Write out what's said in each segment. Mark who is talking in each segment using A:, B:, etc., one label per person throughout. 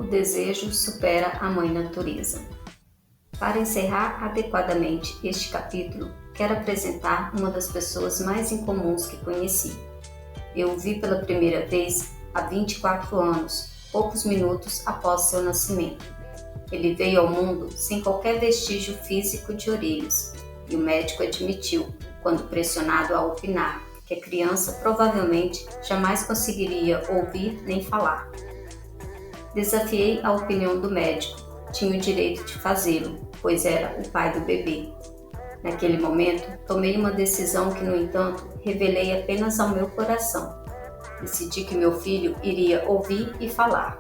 A: O desejo supera a mãe natureza. Para encerrar adequadamente este capítulo, quero apresentar uma das pessoas mais incomuns que conheci. Eu o vi pela primeira vez há 24 anos, poucos minutos após seu nascimento. Ele veio ao mundo sem qualquer vestígio físico de orelhas, e o médico admitiu, quando pressionado a opinar, que a criança provavelmente jamais conseguiria ouvir nem falar. Desafiei a opinião do médico, tinha o direito de fazê-lo, pois era o pai do bebê. Naquele momento, tomei uma decisão que, no entanto, revelei apenas ao meu coração. Decidi que meu filho iria ouvir e falar.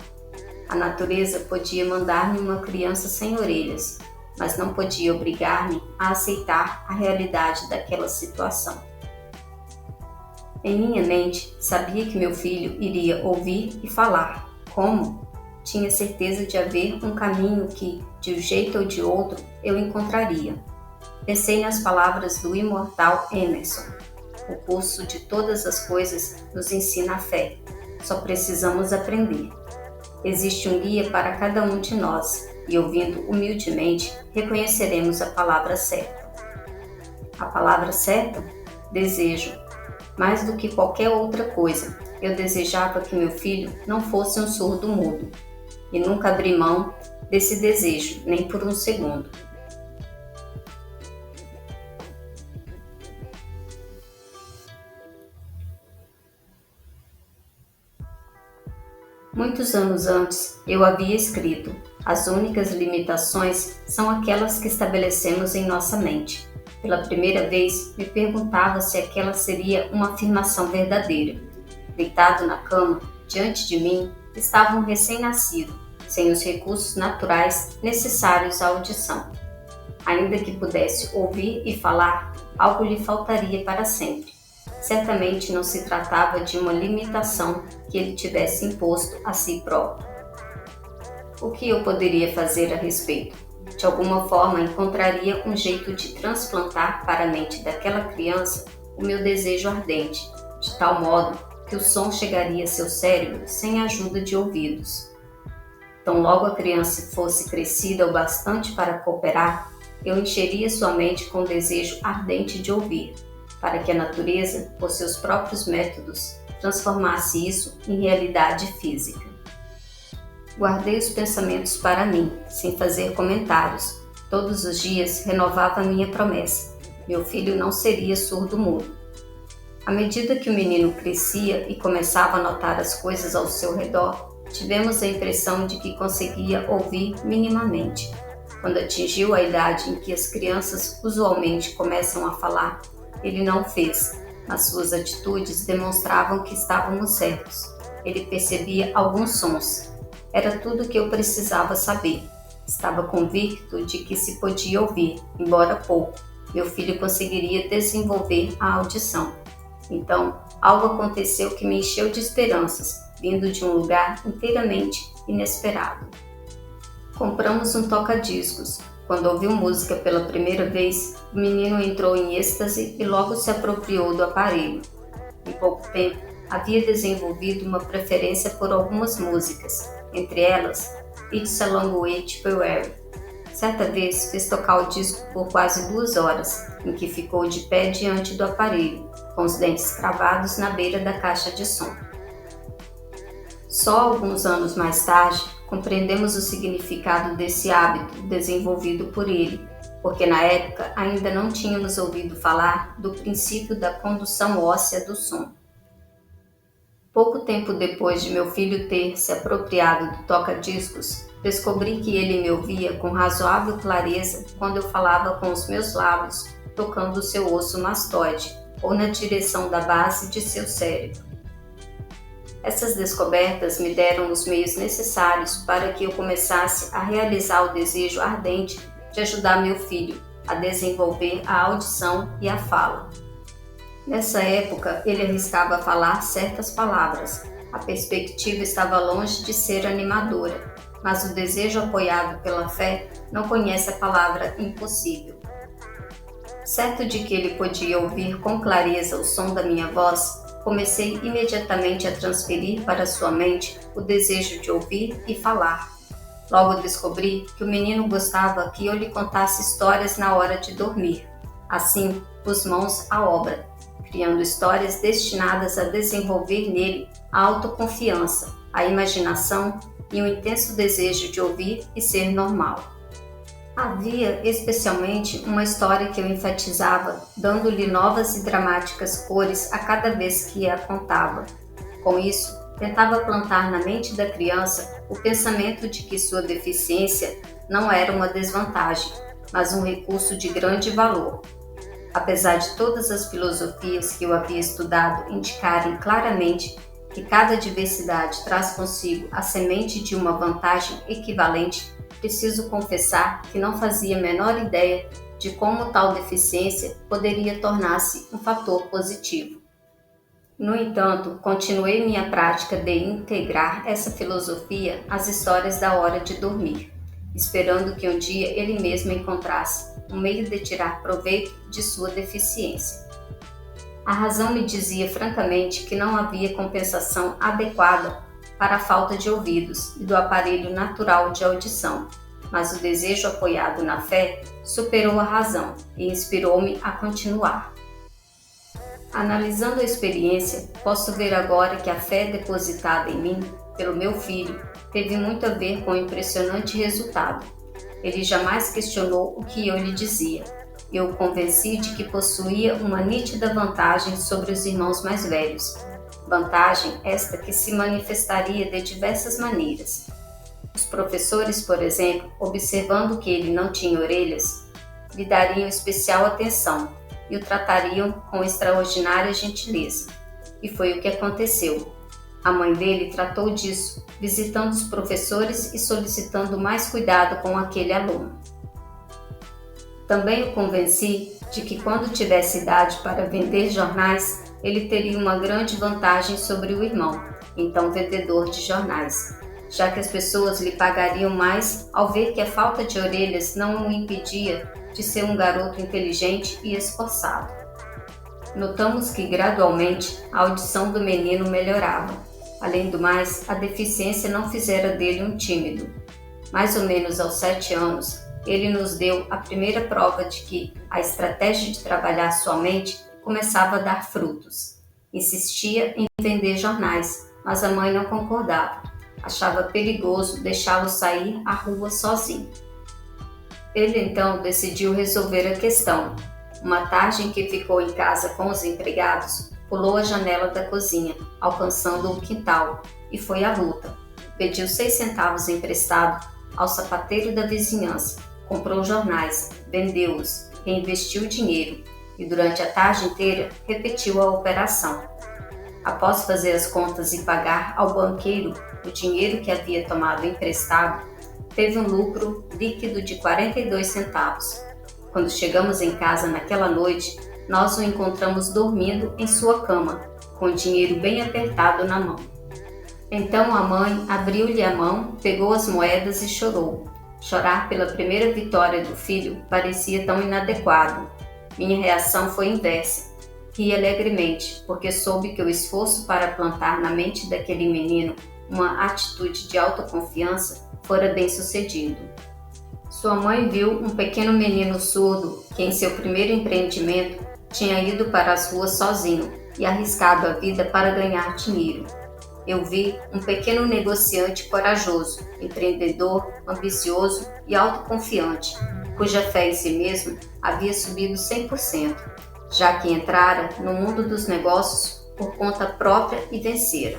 A: A natureza podia mandar-me uma criança sem orelhas, mas não podia obrigar-me a aceitar a realidade daquela situação. Em minha mente, sabia que meu filho iria ouvir e falar. Como? Tinha certeza de haver um caminho que, de um jeito ou de outro, eu encontraria. Pensei nas palavras do imortal Emerson. O curso de todas as coisas nos ensina a fé. Só precisamos aprender. Existe um guia para cada um de nós e, ouvindo humildemente, reconheceremos a palavra certa. A palavra certa? Desejo. Mais do que qualquer outra coisa, eu desejava que meu filho não fosse um surdo-mudo. E nunca abri mão desse desejo, nem por um segundo. Muitos anos antes, eu havia escrito: as únicas limitações são aquelas que estabelecemos em nossa mente. Pela primeira vez, me perguntava se aquela seria uma afirmação verdadeira. Deitado na cama, diante de mim, estava um recém-nascido, sem os recursos naturais necessários à audição. Ainda que pudesse ouvir e falar, algo lhe faltaria para sempre. Certamente não se tratava de uma limitação que ele tivesse imposto a si próprio. O que eu poderia fazer a respeito? De alguma forma encontraria um jeito de transplantar para a mente daquela criança o meu desejo ardente, de tal modo que o som chegaria a seu cérebro sem a ajuda de ouvidos. Tão logo a criança fosse crescida o bastante para cooperar, eu encheria sua mente com o desejo ardente de ouvir, para que a natureza, por seus próprios métodos, transformasse isso em realidade física. Guardei os pensamentos para mim, sem fazer comentários. Todos os dias renovava a minha promessa. Meu filho não seria surdo-mudo. À medida que o menino crescia e começava a notar as coisas ao seu redor, tivemos a impressão de que conseguia ouvir minimamente. Quando atingiu a idade em que as crianças usualmente começam a falar, ele não fez, mas suas atitudes demonstravam que estávamos certos. Ele percebia alguns sons. Era tudo o que eu precisava saber. Estava convicto de que se podia ouvir, embora pouco. Meu filho conseguiria desenvolver a audição. Então, algo aconteceu que me encheu de esperanças, vindo de um lugar inteiramente inesperado. Compramos um toca-discos. Quando ouviu música pela primeira vez, o menino entrou em êxtase e logo se apropriou do aparelho. Em pouco tempo, havia desenvolvido uma preferência por algumas músicas, entre elas It's a Long Way to Prairie. Certa vez fez tocar o disco por quase 2 horas, em que ficou de pé diante do aparelho, com os dentes cravados na beira da caixa de som. Só alguns anos mais tarde, compreendemos o significado desse hábito desenvolvido por ele, porque na época ainda não tínhamos ouvido falar do princípio da condução óssea do som. Pouco tempo depois de meu filho ter se apropriado do toca-discos, descobri que ele me ouvia com razoável clareza quando eu falava com os meus lábios, tocando o seu osso mastoide, ou na direção da base de seu cérebro. Essas descobertas me deram os meios necessários para que eu começasse a realizar o desejo ardente de ajudar meu filho a desenvolver a audição e a fala. Nessa época, ele arriscava falar certas palavras. A perspectiva estava longe de ser animadora, mas o desejo apoiado pela fé não conhece a palavra impossível. Certo de que ele podia ouvir com clareza o som da minha voz, comecei imediatamente a transferir para sua mente o desejo de ouvir e falar. Logo descobri que o menino gostava que eu lhe contasse histórias na hora de dormir. Assim, pus mãos à obra, criando histórias destinadas a desenvolver nele a autoconfiança, a imaginação e o intenso desejo de ouvir e ser normal. Havia especialmente uma história que eu enfatizava, dando-lhe novas e dramáticas cores a cada vez que a contava. Com isso, tentava plantar na mente da criança o pensamento de que sua deficiência não era uma desvantagem, mas um recurso de grande valor. Apesar de todas as filosofias que eu havia estudado indicarem claramente que cada diversidade traz consigo a semente de uma vantagem equivalente, preciso confessar que não fazia a menor ideia de como tal deficiência poderia tornar-se um fator positivo. No entanto, continuei minha prática de integrar essa filosofia às histórias da hora de dormir, esperando que um dia ele mesmo encontrasse um meio de tirar proveito de sua deficiência. A razão me dizia francamente que não havia compensação adequada para a falta de ouvidos e do aparelho natural de audição, mas o desejo apoiado na fé superou a razão e inspirou-me a continuar. Analisando a experiência, posso ver agora que a fé depositada em mim pelo meu filho teve muito a ver com o impressionante resultado. Ele jamais questionou o que eu lhe dizia. Eu o convenci de que possuía uma nítida vantagem sobre os irmãos mais velhos. Vantagem esta que se manifestaria de diversas maneiras. Os professores, por exemplo, observando que ele não tinha orelhas, lhe dariam especial atenção e o tratariam com extraordinária gentileza. E foi o que aconteceu. A mãe dele tratou disso, visitando os professores e solicitando mais cuidado com aquele aluno. Também o convenci de que quando tivesse idade para vender jornais, ele teria uma grande vantagem sobre o irmão, então vendedor de jornais, já que as pessoas lhe pagariam mais ao ver que a falta de orelhas não o impedia de ser um garoto inteligente e esforçado. Notamos que gradualmente a audição do menino melhorava. Além do mais, a deficiência não fizera dele um tímido. Mais ou menos aos 7 anos, ele nos deu a primeira prova de que a estratégia de trabalhar sua mente começava a dar frutos. Insistia em vender jornais, mas a mãe não concordava. Achava perigoso deixá-lo sair à rua sozinho. Ele então decidiu resolver a questão. Uma tarde em que ficou em casa com os empregados, pulou a janela da cozinha, alcançando o quintal, e foi à luta. Pediu 6 centavos emprestado ao sapateiro da vizinhança, comprou jornais, vendeu-os, reinvestiu o dinheiro e durante a tarde inteira repetiu a operação. Após fazer as contas e pagar ao banqueiro o dinheiro que havia tomado emprestado, teve um lucro líquido de 42 centavos. Quando chegamos em casa naquela noite, nós o encontramos dormindo em sua cama, com o dinheiro bem apertado na mão. Então a mãe abriu-lhe a mão, pegou as moedas e chorou. Chorar pela primeira vitória do filho parecia tão inadequado. Minha reação foi inversa. Ri alegremente, porque soube que o esforço para plantar na mente daquele menino uma atitude de autoconfiança fora bem sucedido. Sua mãe viu um pequeno menino surdo que, em seu primeiro empreendimento, tinha ido para as ruas sozinho e arriscado a vida para ganhar dinheiro. Eu vi um pequeno negociante corajoso, empreendedor, ambicioso e autoconfiante, cuja fé em si mesmo havia subido 100%, já que entrara no mundo dos negócios por conta própria e vencera.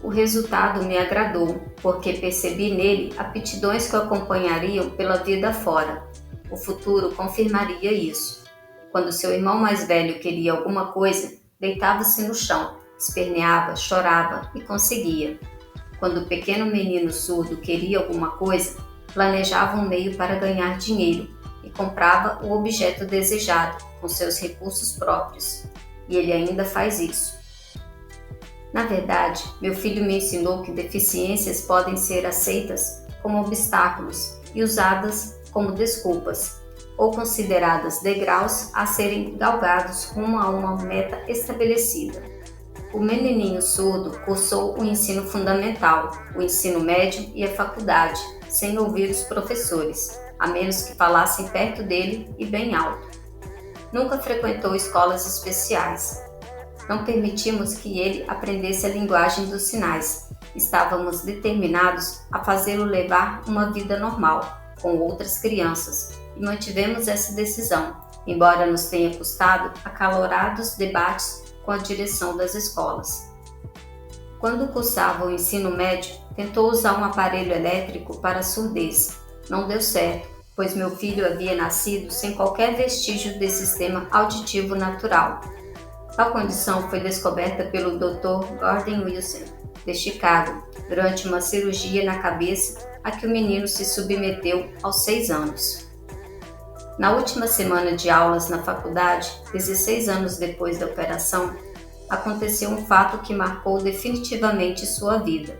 A: O resultado me agradou, porque percebi nele aptidões que o acompanhariam pela vida fora. O futuro confirmaria isso. Quando seu irmão mais velho queria alguma coisa, deitava-se no chão, esperneava, chorava e conseguia. Quando o pequeno menino surdo queria alguma coisa, planejava um meio para ganhar dinheiro e comprava o objeto desejado com seus recursos próprios. E ele ainda faz isso. Na verdade, meu filho me ensinou que deficiências podem ser aceitas como obstáculos e usadas como desculpas. ou consideradas degraus a serem galgados rumo a uma meta estabelecida. O menininho surdo cursou o ensino fundamental, o ensino médio e a faculdade, sem ouvir os professores, a menos que falassem perto dele e bem alto. Nunca frequentou escolas especiais. Não permitimos que ele aprendesse a linguagem dos sinais. Estávamos determinados a fazê-lo levar uma vida normal, com outras crianças, e mantivemos essa decisão, embora nos tenha custado acalorados debates com a direção das escolas. Quando cursava o ensino médio, tentou usar um aparelho elétrico para a surdez. Não deu certo, pois meu filho havia nascido sem qualquer vestígio de sistema auditivo natural. Tal condição foi descoberta pelo Dr. Gordon Wilson, de Chicago, durante uma cirurgia na cabeça a que o menino se submeteu aos 6 anos. Na última semana de aulas na faculdade, 16 anos depois da operação, aconteceu um fato que marcou definitivamente sua vida.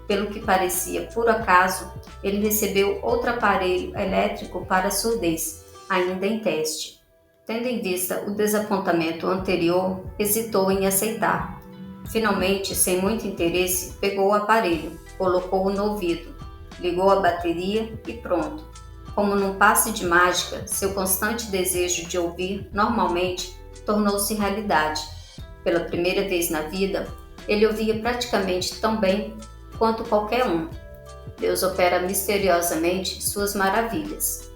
A: Pelo que parecia por acaso, ele recebeu outro aparelho elétrico para a surdez, ainda em teste. Tendo em vista o desapontamento anterior, hesitou em aceitar. Finalmente, sem muito interesse, pegou o aparelho, colocou-o no ouvido, ligou a bateria e pronto. Como num passe de mágica, seu constante desejo de ouvir normalmente tornou-se realidade. Pela primeira vez na vida, ele ouvia praticamente tão bem quanto qualquer um. Deus opera misteriosamente suas maravilhas.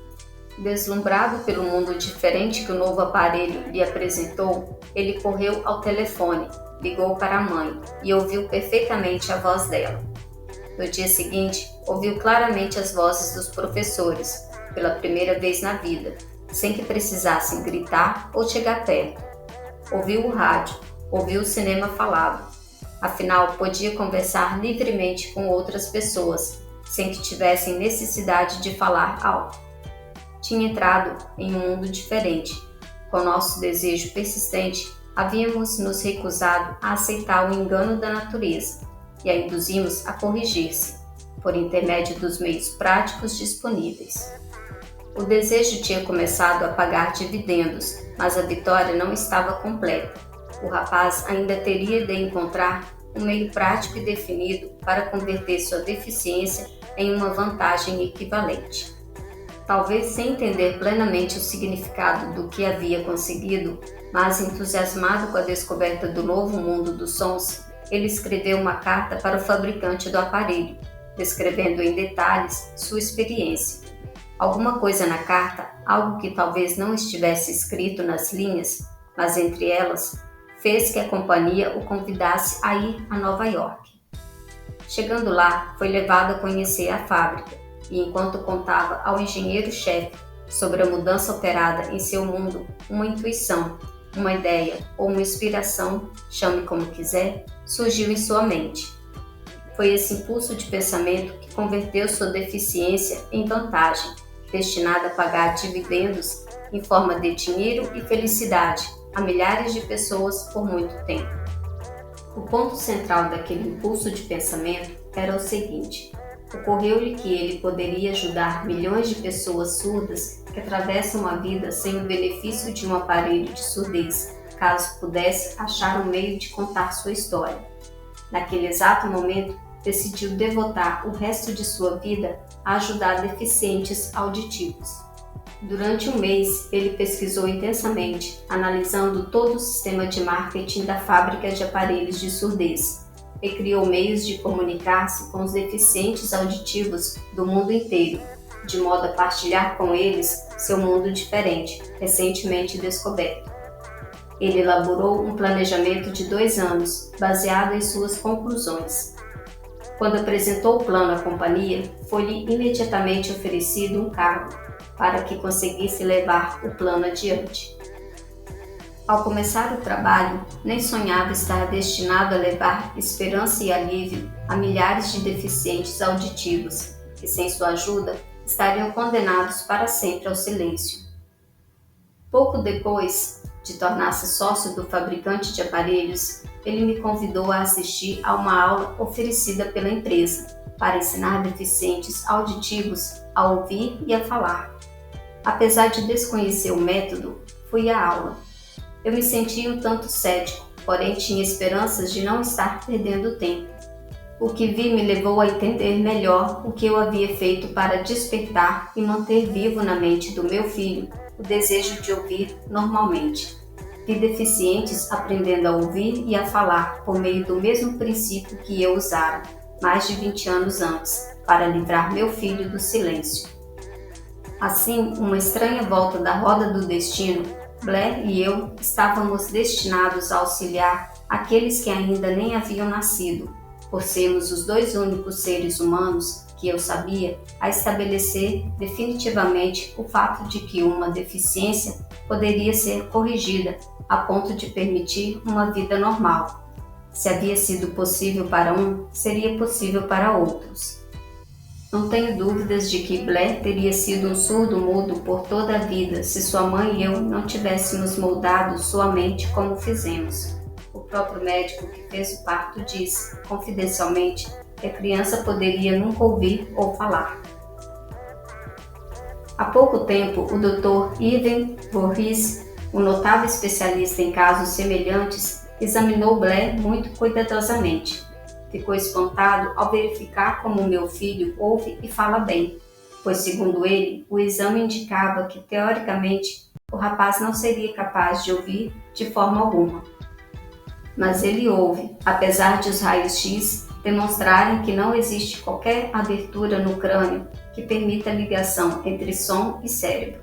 A: Deslumbrado pelo mundo diferente que o novo aparelho lhe apresentou, ele correu ao telefone, ligou para a mãe e ouviu perfeitamente a voz dela. No dia seguinte, ouviu claramente as vozes dos professores, pela primeira vez na vida, sem que precisassem gritar ou chegar perto. Ouviu o rádio, ouviu o cinema falado. Afinal, podia conversar livremente com outras pessoas, sem que tivessem necessidade de falar alto. Tinha entrado em um mundo diferente. Com nosso desejo persistente, havíamos nos recusado a aceitar o engano da natureza e a induzimos a corrigir-se, por intermédio dos meios práticos disponíveis. O desejo tinha começado a pagar dividendos, mas a vitória não estava completa. O rapaz ainda teria de encontrar um meio prático e definido para converter sua deficiência em uma vantagem equivalente. Talvez sem entender plenamente o significado do que havia conseguido, mas entusiasmado com a descoberta do novo mundo dos sons, ele escreveu uma carta para o fabricante do aparelho, descrevendo em detalhes sua experiência. Alguma coisa na carta, algo que talvez não estivesse escrito nas linhas, mas entre elas, fez que a companhia o convidasse a ir a Nova York. Chegando lá, foi levado a conhecer a fábrica e, enquanto contava ao engenheiro-chefe sobre a mudança operada em seu mundo, uma intuição, uma ideia ou uma inspiração, chame como quiser, surgiu em sua mente. Foi esse impulso de pensamento que converteu sua deficiência em vantagem, destinada a pagar dividendos em forma de dinheiro e felicidade a milhares de pessoas por muito tempo. O ponto central daquele impulso de pensamento era o seguinte: ocorreu-lhe que ele poderia ajudar milhões de pessoas surdas que atravessam a vida sem o benefício de um aparelho de surdez, caso pudesse achar um meio de contar sua história. Naquele exato momento, decidiu devotar o resto de sua vida a ajudar deficientes auditivos. Durante um mês, ele pesquisou intensamente, analisando todo o sistema de marketing da fábrica de aparelhos de surdez, e criou meios de comunicar-se com os deficientes auditivos do mundo inteiro, de modo a partilhar com eles seu mundo diferente, recentemente descoberto. Ele elaborou um planejamento de 2 anos, baseado em suas conclusões. Quando apresentou o plano à companhia, foi-lhe imediatamente oferecido um cargo para que conseguisse levar o plano adiante. Ao começar o trabalho, nem sonhava estar destinado a levar esperança e alívio a milhares de deficientes auditivos, que sem sua ajuda estariam condenados para sempre ao silêncio. Pouco depois de tornar-se sócio do fabricante de aparelhos, ele me convidou a assistir a uma aula oferecida pela empresa para ensinar deficientes auditivos a ouvir e a falar. Apesar de desconhecer o método, fui à aula. Eu me sentia um tanto cético, porém tinha esperanças de não estar perdendo tempo. O que vi me levou a entender melhor o que eu havia feito para despertar e manter vivo na mente do meu filho o desejo de ouvir normalmente. Vi deficientes aprendendo a ouvir e a falar por meio do mesmo princípio que eu usara, mais de 20 anos antes, para livrar meu filho do silêncio. Assim, uma estranha volta da roda do destino, Blair e eu estávamos destinados a auxiliar aqueles que ainda nem haviam nascido, por sermos os dois únicos seres humanos que eu sabia, a estabelecer definitivamente o fato de que uma deficiência poderia ser corrigida a ponto de permitir uma vida normal. Se havia sido possível para um, seria possível para outros. Não tenho dúvidas de que Blair teria sido um surdo-mudo por toda a vida se sua mãe e eu não tivéssemos moldado sua mente como fizemos. O próprio médico que fez o parto disse, confidencialmente, que a criança poderia nunca ouvir ou falar. Há pouco tempo, o Dr. Irving Voorhees, um notável especialista em casos semelhantes, examinou Blair muito cuidadosamente. Ficou espantado ao verificar como meu filho ouve e fala bem, pois, segundo ele, o exame indicava que, teoricamente, o rapaz não seria capaz de ouvir de forma alguma. Mas ele ouve, apesar de os raios-x demonstrarem que não existe qualquer abertura no crânio que permita a ligação entre som e cérebro.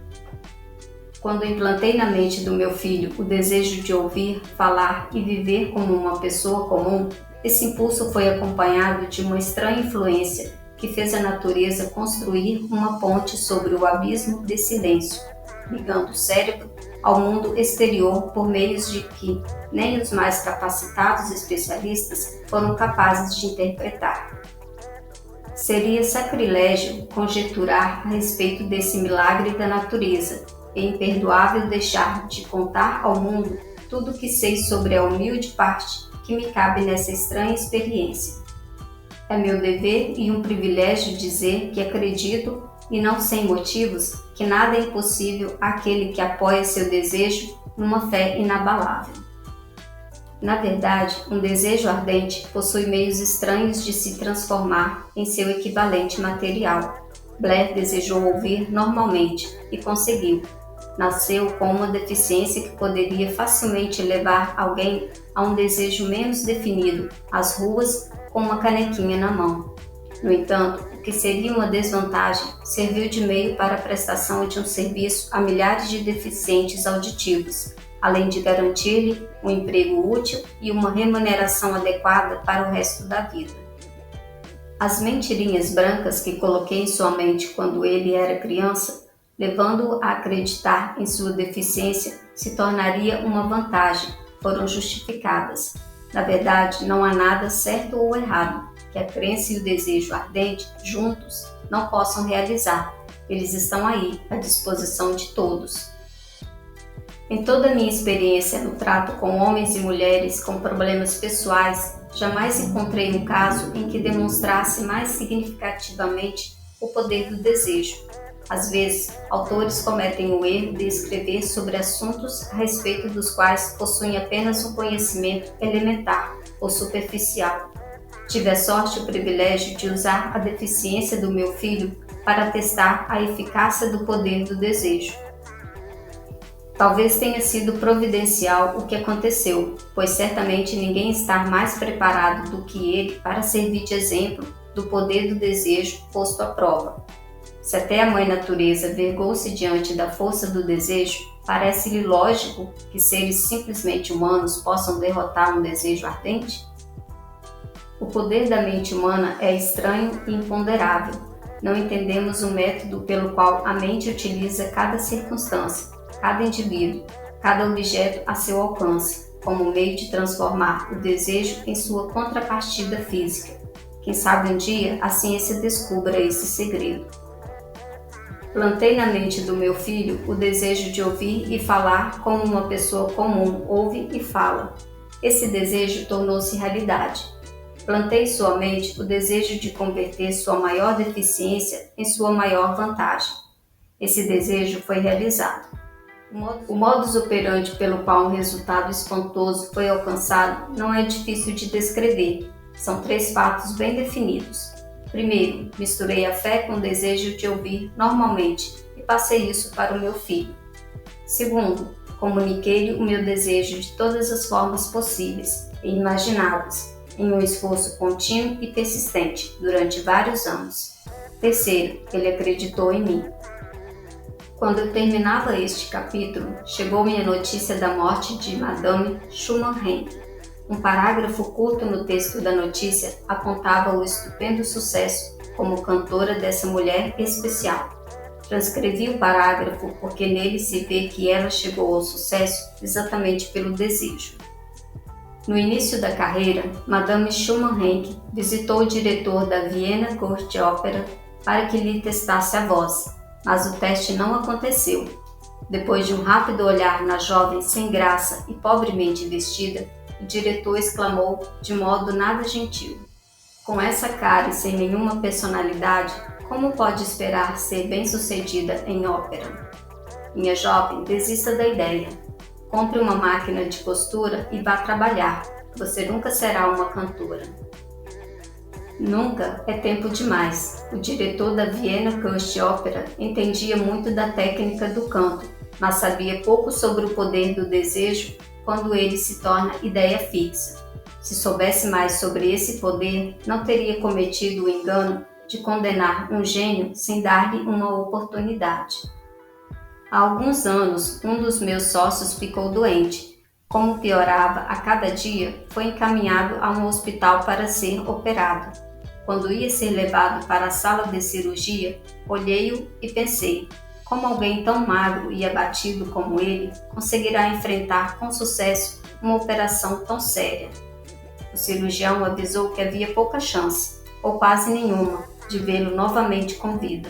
A: Quando implantei na mente do meu filho o desejo de ouvir, falar e viver como uma pessoa comum, esse impulso foi acompanhado de uma estranha influência que fez a natureza construir uma ponte sobre o abismo de silêncio, ligando o cérebro ao mundo exterior por meios de que nem os mais capacitados especialistas foram capazes de interpretar. Seria sacrilégio conjecturar a respeito desse milagre da natureza e imperdoável deixar de contar ao mundo tudo o que sei sobre a humilde parte que me cabe nessa estranha experiência. É meu dever e um privilégio dizer que acredito, e não sem motivos, que nada é impossível àquele que apoia seu desejo numa fé inabalável. Na verdade, um desejo ardente possui meios estranhos de se transformar em seu equivalente material. Blair desejou ouvir normalmente e conseguiu. Nasceu com uma deficiência que poderia facilmente levar alguém a um desejo menos definido às ruas com uma canequinha na mão. No entanto, o que seria uma desvantagem serviu de meio para a prestação de um serviço a milhares de deficientes auditivos, além de garantir-lhe um emprego útil e uma remuneração adequada para o resto da vida. As mentirinhas brancas que coloquei em sua mente quando ele era criança, levando-o a acreditar em sua deficiência se tornaria uma vantagem, foram justificadas. Na verdade, não há nada certo ou errado que a crença e o desejo ardente, juntos, não possam realizar. Eles estão aí, à disposição de todos. Em toda a minha experiência no trato com homens e mulheres com problemas pessoais, jamais encontrei um caso em que demonstrasse mais significativamente o poder do desejo. Às vezes, autores cometem o erro de escrever sobre assuntos a respeito dos quais possuem apenas um conhecimento elementar ou superficial. Tive a sorte e o privilégio de usar a deficiência do meu filho para testar a eficácia do poder do desejo. Talvez tenha sido providencial o que aconteceu, pois certamente ninguém está mais preparado do que ele para servir de exemplo do poder do desejo posto à prova. Se até a Mãe Natureza vergou-se diante da força do desejo, parece-lhe lógico que seres simplesmente humanos possam derrotar um desejo ardente? O poder da mente humana é estranho e imponderável. Não entendemos o método pelo qual a mente utiliza cada circunstância, cada indivíduo, cada objeto a seu alcance, como meio de transformar o desejo em sua contrapartida física. Quem sabe um dia a ciência descubra esse segredo. Plantei na mente do meu filho o desejo de ouvir e falar como uma pessoa comum ouve e fala. Esse desejo tornou-se realidade. Plantei em sua mente o desejo de converter sua maior deficiência em sua maior vantagem. esse desejo foi realizado. O modus operandi pelo qual um resultado espantoso foi alcançado não é difícil de descrever. São 3 fatos bem definidos. Primeiro, misturei a fé com o desejo de ouvir normalmente e passei isso para o meu filho. Segundo, comuniquei-lhe o meu desejo de todas as formas possíveis e imagináveis, em um esforço contínuo e persistente durante vários anos. Terceiro, ele acreditou em mim. Quando eu terminava este capítulo, chegou-me a notícia da morte de Madame Schumann-Heink. Um parágrafo curto no texto da notícia apontava o estupendo sucesso como cantora dessa mulher especial. Transcrevi o parágrafo porque nele se vê que ela chegou ao sucesso exatamente pelo desejo. No início da carreira, Madame Schumann-Heink visitou o diretor da Vienna Kunsthofera para que lhe testasse a voz, mas o teste não aconteceu. Depois de um rápido olhar na jovem sem graça e pobremente vestida, o diretor exclamou de modo nada gentil: "Com essa cara e sem nenhuma personalidade, como pode esperar ser bem-sucedida em ópera? Minha jovem, desista da ideia. Compre uma máquina de costura e vá trabalhar. Você nunca será uma cantora." Nunca é tempo demais. O diretor da Vienna Kunsthofera entendia muito da técnica do canto, mas sabia pouco sobre o poder do desejo quando ele se torna ideia fixa. Se soubesse mais sobre esse poder, não teria cometido o engano de condenar um gênio sem dar-lhe uma oportunidade. Há alguns anos, um dos meus sócios ficou doente. Como piorava a cada dia, foi encaminhado a um hospital para ser operado. Quando ia ser levado para a sala de cirurgia, olhei-o e pensei: como alguém tão magro e abatido como ele conseguirá enfrentar com sucesso uma operação tão séria? O cirurgião avisou que havia pouca chance, ou quase nenhuma, de vê-lo novamente com vida.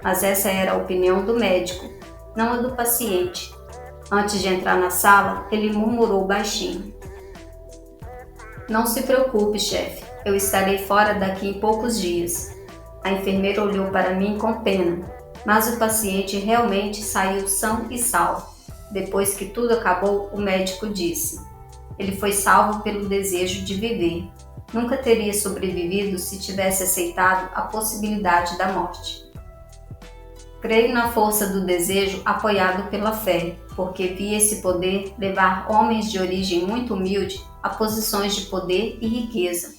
A: Mas essa era a opinião do médico, não a do paciente. Antes de entrar na sala, ele murmurou baixinho: "Não se preocupe, chefe, eu estarei fora daqui em poucos dias." A enfermeira olhou para mim com pena, mas o paciente realmente saiu são e salvo. Depois que tudo acabou, o médico disse: "Ele foi salvo pelo desejo de viver. Nunca teria sobrevivido se tivesse aceitado a possibilidade da morte." Creio na força do desejo apoiado pela fé, porque vi esse poder levar homens de origem muito humilde a posições de poder e riqueza.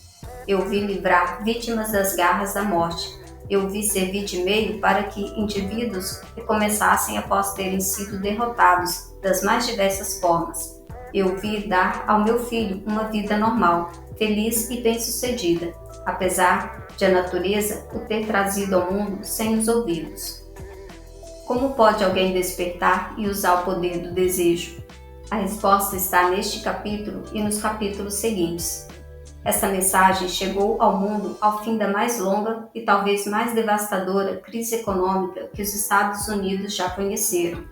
A: Eu vi livrar vítimas das garras da morte. Eu vi servir de meio para que indivíduos recomeçassem após terem sido derrotados das mais diversas formas. Eu vi dar ao meu filho uma vida normal, feliz e bem-sucedida, apesar de a natureza o ter trazido ao mundo sem os ouvidos. Como pode alguém despertar e usar o poder do desejo? A resposta está neste capítulo e nos capítulos seguintes. Esta mensagem chegou ao mundo ao fim da mais longa e talvez mais devastadora crise econômica que os Estados Unidos já conheceram.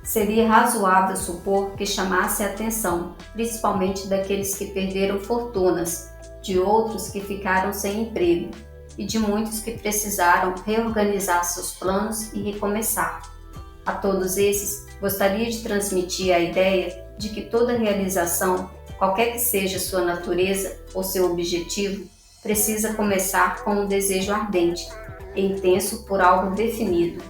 A: Seria razoável supor que chamasse a atenção, principalmente daqueles que perderam fortunas, de outros que ficaram sem emprego e de muitos que precisaram reorganizar seus planos e recomeçar. A todos esses, gostaria de transmitir a ideia de que toda realização, qualquer que seja sua natureza ou seu objetivo, precisa começar com um desejo ardente e intenso por algo definido.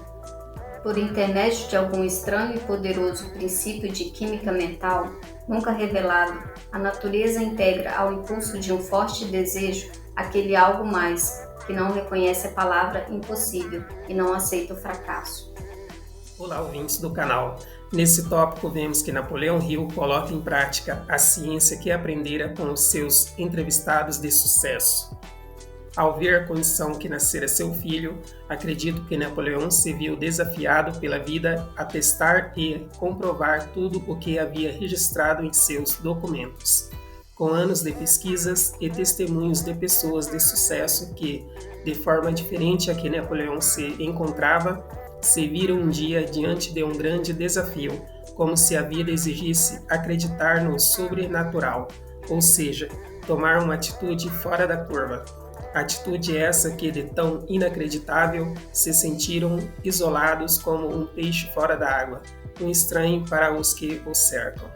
A: Por intermédio de algum estranho e poderoso princípio de química mental, nunca revelado, a natureza integra ao impulso de um forte desejo aquele algo mais, que não reconhece a palavra impossível e não aceita o fracasso.
B: Olá, ouvintes do canal. Nesse tópico, vemos que Napoleão Hill coloca em prática a ciência que aprendera com os seus entrevistados de sucesso. Ao ver a condição que nascera seu filho, acredito que Napoleão se viu desafiado pela vida a testar e comprovar tudo o que havia registrado em seus documentos, com anos de pesquisas e testemunhos de pessoas de sucesso que, de forma diferente a que Napoleão se encontrava, se viram um dia diante de um grande desafio, como se a vida exigisse acreditar no sobrenatural, ou seja, tomar uma atitude fora da curva. Atitude essa que, de tão inacreditável, se sentiram isolados como um peixe fora da água, um estranho para os que o cercam.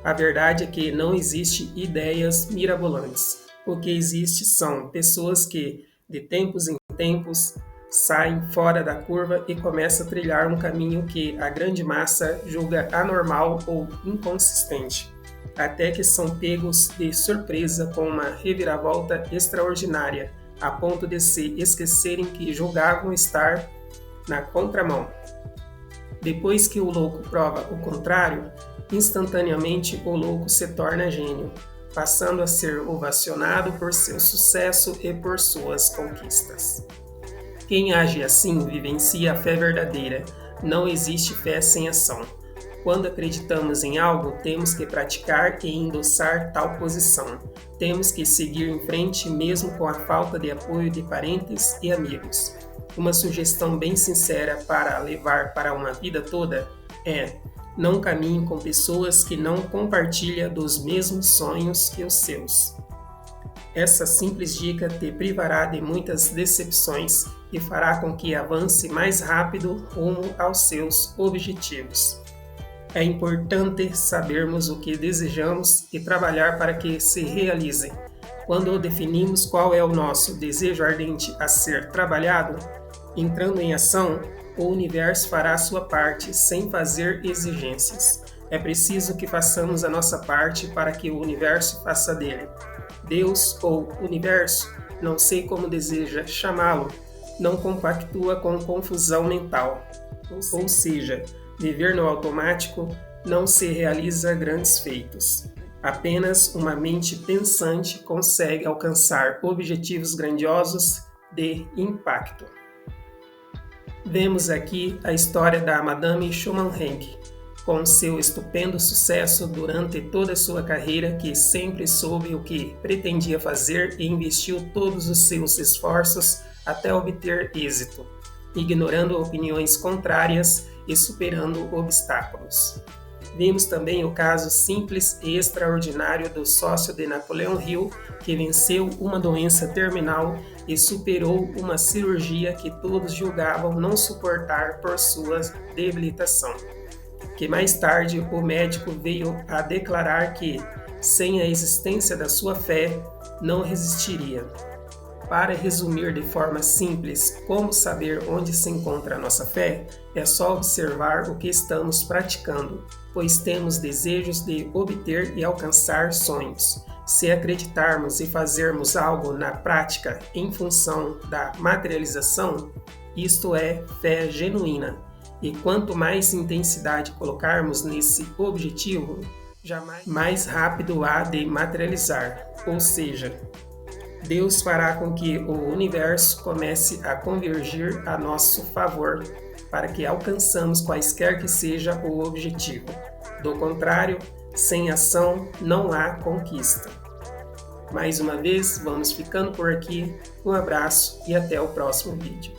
B: A verdade é que não existe ideias mirabolantes. O que existe são pessoas que, de tempos em tempos, saem fora da curva e começam a trilhar um caminho que a grande massa julga anormal ou inconsistente, até que são pegos de surpresa com uma reviravolta extraordinária, a ponto de se esquecerem que julgavam estar na contramão. Depois que o louco prova o contrário, instantaneamente o louco se torna gênio, passando a ser ovacionado por seu sucesso e por suas conquistas. Quem age assim vivencia a fé verdadeira. Não existe fé sem ação. Quando acreditamos em algo, temos que praticar e endossar tal posição. Temos que seguir em frente mesmo com a falta de apoio de parentes e amigos. Uma sugestão bem sincera para levar para uma vida toda é: não caminhe com pessoas que não compartilham dos mesmos sonhos que os seus. Essa simples dica te privará de muitas decepções e fará com que avance mais rápido rumo aos seus objetivos. É importante sabermos o que desejamos e trabalhar para que se realize. Quando definimos qual é o nosso desejo ardente a ser trabalhado, entrando em ação, o universo fará a sua parte sem fazer exigências. É preciso que façamos a nossa parte para que o universo faça dele. Deus ou universo, não sei como deseja chamá-lo, não compactua com confusão mental. Ou seja, viver no automático não se realiza grandes feitos. Apenas uma mente pensante consegue alcançar objetivos grandiosos de impacto. Vemos aqui a história da Madame Schumann-Heink, com seu estupendo sucesso durante toda a sua carreira, que sempre soube o que pretendia fazer e investiu todos os seus esforços até obter êxito, ignorando opiniões contrárias e superando obstáculos. Vimos também o caso simples e extraordinário do sócio de Napoleão Hill, que venceu uma doença terminal e superou uma cirurgia que todos julgavam não suportar por sua debilitação. Que mais tarde o médico veio a declarar que, sem a existência da sua fé, não resistiria. Para resumir de forma simples como saber onde se encontra a nossa fé, é só observar o que estamos praticando, pois temos desejos de obter e alcançar sonhos. Se acreditarmos e fazermos algo na prática em função da materialização, isto é fé genuína. E quanto mais intensidade colocarmos nesse objetivo, mais rápido há de materializar, ou seja, Deus fará com que o universo comece a convergir a nosso favor para que alcançamos quaisquer que seja o objetivo. Do contrário, sem ação não há conquista. Mais uma vez, vamos ficando por aqui. Um abraço e até o próximo vídeo.